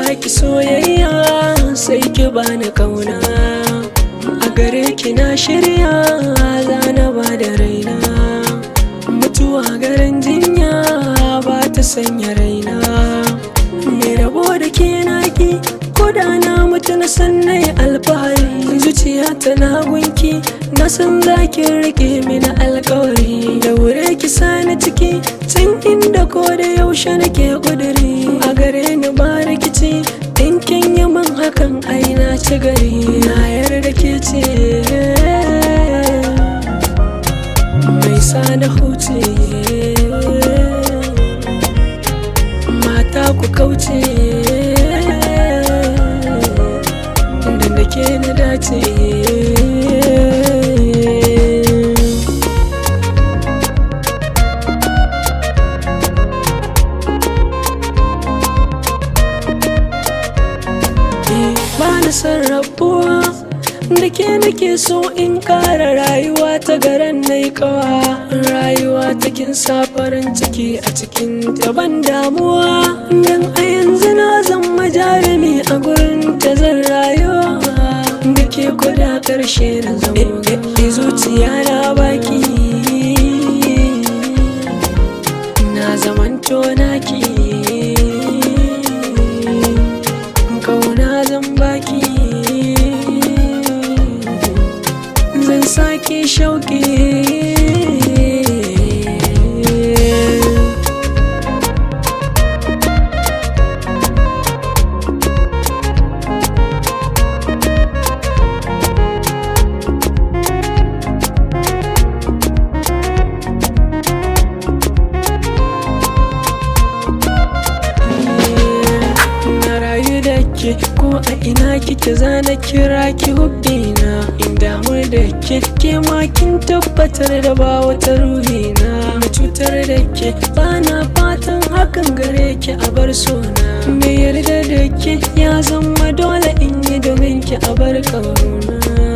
baki soyayya sai ki bani kauna. A gare ki na shirya zana ba da raina. Mutuwa garin jinya ba ta sanya raina. Me rabo da ke naki ko da na mutu na san nayi alfahari. Zuciya tana gunki na san zaki rike mini alkawari. Da wure ki sani ciki tun inda ko da yaushe nake kuduri. A gare ni ba rikici in kin yi min hakan ai na ci gari. Na yarda ke ce mai sa da huce, mata ku kauce da ke na dace. Bani son rabuwa da ke nake so in kara rayuwa ta garan nai kawa. Rayuwa ta kin sa farin ciki a cikin daban damuwa. Dan a yanzu na zama jarumi a gurin ta zan rayuwa. Da ke kuda karshe na zama zuciya na baki, na zamanto naki. Kauna zan baki, zan sake shauki. Ko a ina kike zana kira ki hubbina. In damu da ke ma kin tabbatar da ba wata ruhina. Na cutar da ke bana fatan hakan gare ki a bar sona. Me yarda da ke ya zama dole in yi domin ki a bar kauna.